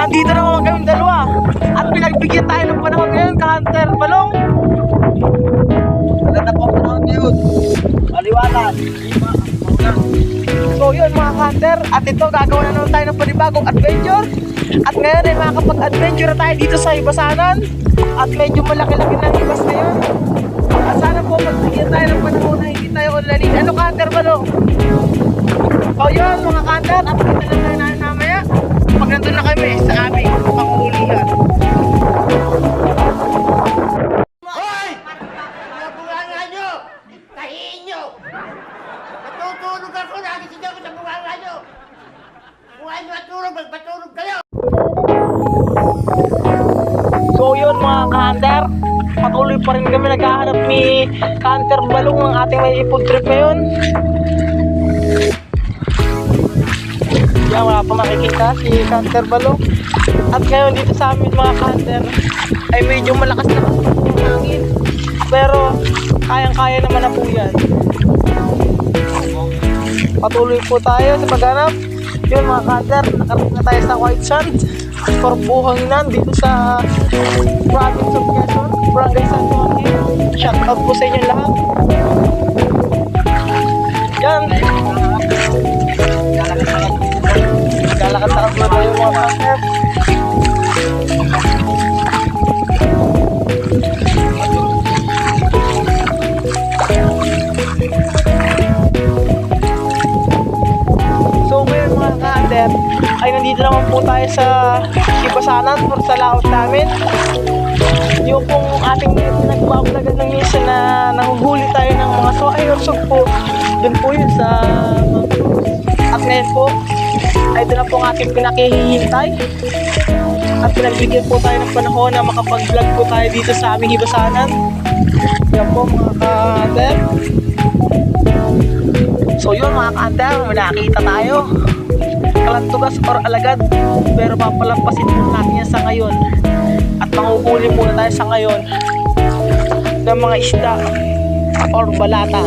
andito naman kami dalawa. At pinagbigyan tayo ng panahon ngayon, ka-Hunter Balong. Maganda po ang panahon ngayon. Maliwanag. So yun mga ka-Hunter, at ito gagawa na naman tayo ng panibagong adventure. At ngayon ay makakapag-adventure na tayo dito sa Hibasanan. At medyo malaki-laki na hibas ngayon. At sana po magbigyan tayo ng panahon na hindi tayo ulalin. Ano ka-Hunter Balong? So yun mga ka-Hunter, at kita lang tayo namaya pag nandun na kami sa aming pangulihan. Hoy! Mga bunganga nyo! Tahiin nyo! Natutulog ako, nagising ako sa bunganga nyo! Kung ano matulog, magpatulog kayo! So yun mga ka-Hunter, patuloy pa rin kami naghahanap ni ka-Hunter Balong ng ating may food trip ngayon. Yan, wala pa makikita si ka-Hunter Balong. At ngayon dito sa amin mga ka-Hunter ay medyo malakas na ang hangin, pero kayang-kaya naman na po yan. Patuloy po tayo sa paghanap. Yun mga ka-Hunter, nakarating na tayo sa White Sand for buhanginan dito sa province of Quezon, Barangay San Juan. Shout out po sa inyo lahat. Yan, lalakad-lakad na tayo mga ka-Hunter. So ngayon mga ka-Hunter ay nandito naman po tayo sa Hibasanan or sa laot namin. Yung pong ating nagbablog ng minsan na nahuhuli tayo ng mga sway or sugpo, dun po yun sa at ngayon po ay doon na po ang ating pinakihihintay at pinagbigyan po tayo ng panahon na makapag-vlog po tayo dito sa aming Hibasanan. Yan po mga ka-Hunter. So yun mga ka-Hunter, may nakakita tayo, kalantugas or alagad, pero papalampasin po natin yan sa ngayon at manguhuli muna tayo sa ngayon ng mga isda or balata.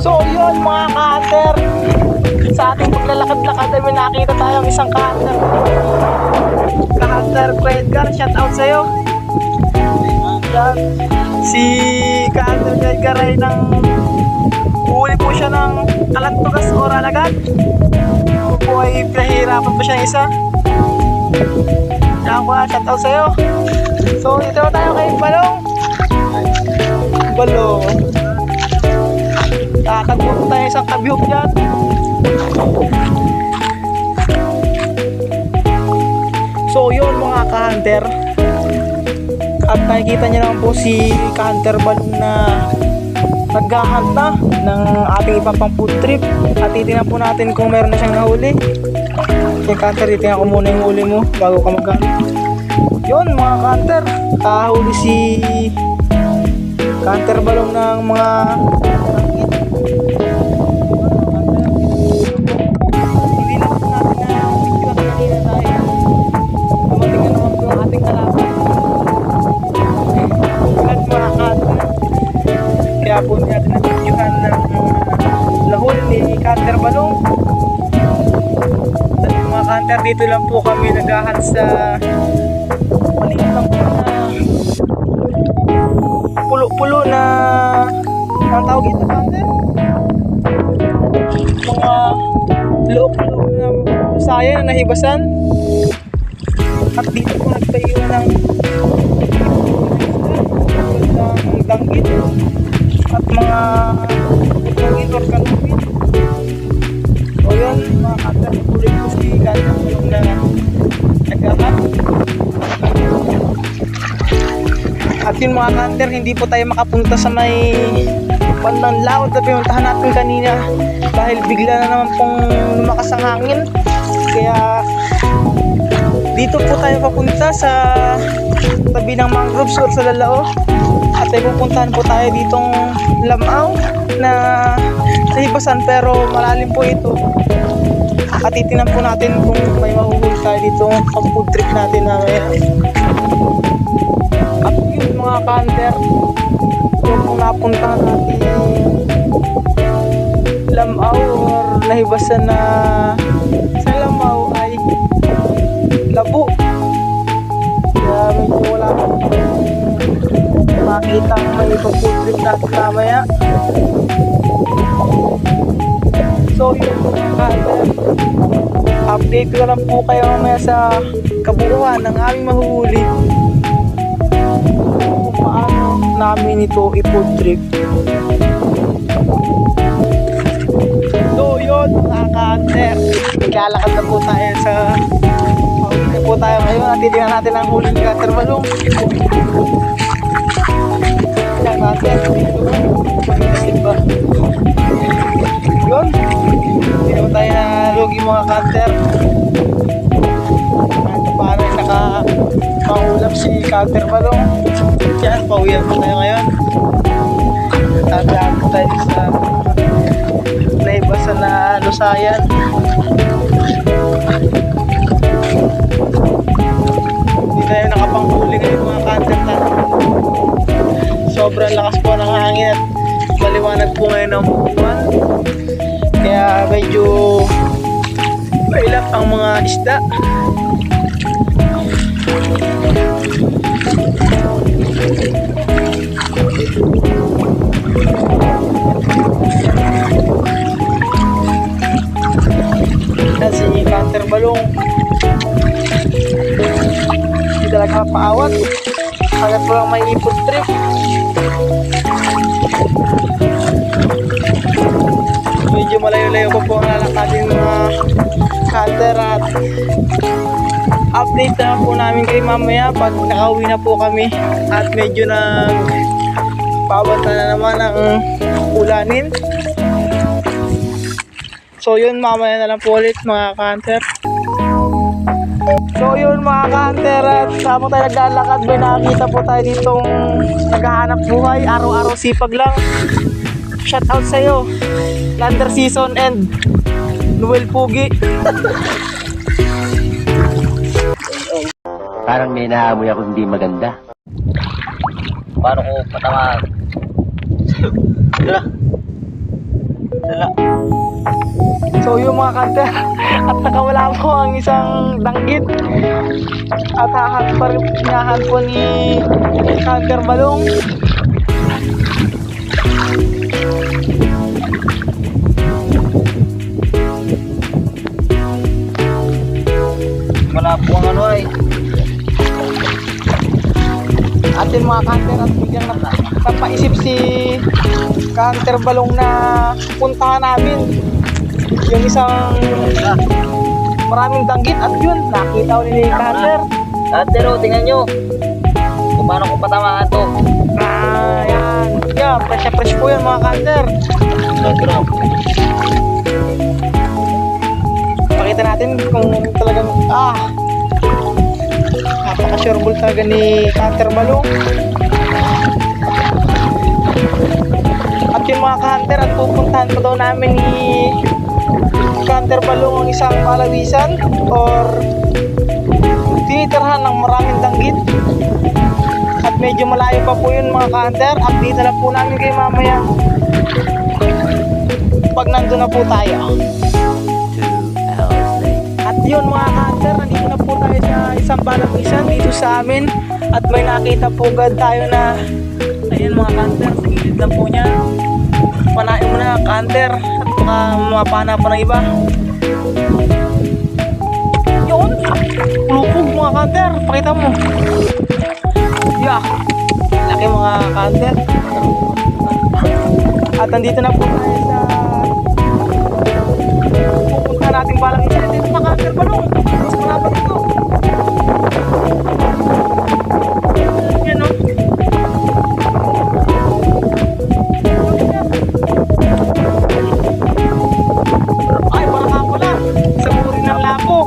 So yun mga ka-Hunter, sa ating paglalakad-lakad ay may nakita tayong isang ka-Hunter. Ka-Hunter Edgar, shout out sa'yo. Yan. Si ka-Hunter Edgar ay huli po siya ng kalantugas or alagad. Ako po ay pinahihirapan pa siya isa. Yan po, shout out sa'yo. So dito na tayo kay Balong. Tatagpo po tayo isang kabihok dyan. So yun mga ka-Hunter, at nakikita niyo naman po si ka-Hunter Balong na naghahunt na ng ating ibang pang food trip. At titignan po natin kung meron na siyang nahuli. Okay ka-Hunter, titignan ko muna yung huli mo bago ka maghanap. Yun mga ka-Hunter, kahuli si ka-Hunter Balong ng mga kaya po natin nag-videohan ng lahul ni ka-Hunter Balong. At mga ka-Hunter, dito lang po kami naghahunt sa maliit lang po na pulo-pulo na ang tawag ito ka-Hunter, mga look-look na sayang na nahibasan. At dito po nagtayo ng danggit at mga pagkagin or kanupin. O yun mga ka-Hunter, tuloy po si ka-Hunter Balong na naghahunt. At yun mga ka-Hunter, hindi po tayo makapunta sa may bandang laot na pinuntahan natin kanina dahil bigla na naman pong lumakas ang hangin. Kaya dito po tayo papunta sa tabi ng mangroves or sa Lalao. At ay pupuntahan po tayo ditong Lamao na sa Hibasan, pero malalim po ito. At titingnan po natin kung may mahuhuli tayo dito pang food trip natin na at yun mga ka-Hunter, yung napuntahan natin Lamao or nahibasan na sa lamaw ay labo. Kaya medyo wala pa makita may pag-food natin mamaya. So yun mga ka-hunter, update ko lang po kayo mamaya sa kabuuan ng aming mahuhuli kung paano namin ito i-food trip. So yun mga ka-hunter, naglalakad na po tayo sa mahuli na po tayo ngayon at titignan natin ang huli ni Cutter Balong. Yan ka-hunter, dito yun, hindi naman tayo na lugi mga Cutter. Kahit paano ay nakapangulap si Cutter Balong. Yan, pauwihan po tayo ngayon. Tatahan po tayo sa naibasan na lusayan. Hindi tayo nakapanghuli ngayon mga Cutter na. Sobrang lakas po ng hangin at maliwanag po ngayon ang buwan. Kaya medyo mailap ang mga isda. Yan si Cutter Balong. Hindi talaga paawat. Agad po lang may ipod trip. Medyo malayo-layo pa po ang lalakadin mga Cutter at update na po namin kayo mamaya pag nakauwi na po kami at medyo nagbabanta na naman ang ulanin. So yun, mamaya na lang po ulit mga Cutter. So yun mga Cutter, at habang tayo naglalakad may nakakita po tayo ditong naghahanap buhay, araw-araw sipag lang. Shout out sa'yo, Lander Season and Noel Pugi. Parang may naamoy ako hindi maganda. Paano ko patamaan? Dala. So yung mga Cutter, at nakawala po ang isang danggit at hahanap po ni Cutter Balong. Wala po ang ano ay. Atin mga Cutter, at biglang napaisip si Cutter Balong na puntahan namin yung isang maraming danggit at yun, nakita ulit ni Cutter. Cutter, tingnan nyo kung paano ko patamaan to. Yan. Yeah, fresh na fresh po yan mga Cutter. Pakita natin kung talagang napaka-sureball talaga ni Cutter Balong. At yung mga Cutter, at pupuntahan pa daw namin ni Cutter Balong ang isang palawisan or tinitirhan ng maraming danggit. At medyo malayo pa po yun mga Cutter. Update na lang po namin kayo mamaya pag nandun na po tayo. At yun mga Cutter, nandito na po tayo sa isang palawisan dito sa amin. At may nakita po agad tayo na ayun mga Cutter, sa gilid lang po niya. Panain mo na Cutter at baka mapana pa ng iba. Yun, lupog mga Cutter, pakita mo. Yeah, laki mga Cutter. At nandito na po tayo sa pupunta natin balang isa. Dito mga Cutter Balong, mas malapad ito. Yan o. Ay, parang ako lang sa uri ng lapo.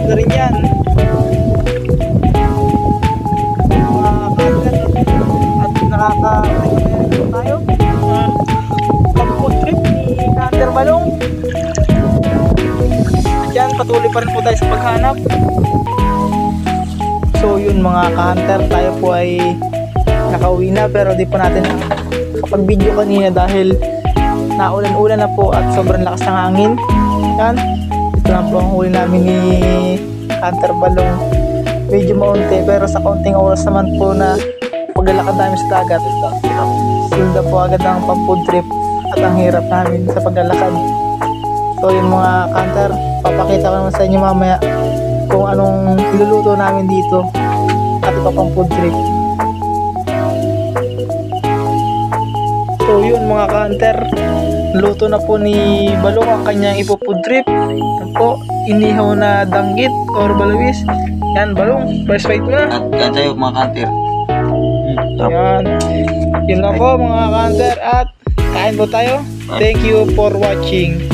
Ang rin yan. Mga Cutter, at nakaka-trip tayo. Pag-food trip ni Cutter Balong. Diyan, patuloy pa rin po tayo sa paghanap. So yun mga Cutter, tayo po ay nakauwi na, pero di po natin kapag video kanina dahil naulan-ulan na po at sobrang lakas ng hangin. Yan, ito lang po ang huli namin ni Hunter Balong. Medyo maunti, pero sa kaunting oras naman po na paglalakad namin sa dagat, silda po agad ang pang-food trip at ang hirap namin sa paglalakad. So yun mga Hunter, papakita ko naman sa inyo mamaya kung anong iluluto namin dito at iba pang food trip. So yun mga ka-hunter, luto na po ni Balong ang kanyang ipo-food trip. Yan po, inihaw na danggit or balawis. Yan Balong, first bite mo na. At yan sa'yo mga kanter. Yan, yun lang po mga ka-hunter at kain po tayo. Thank you for watching.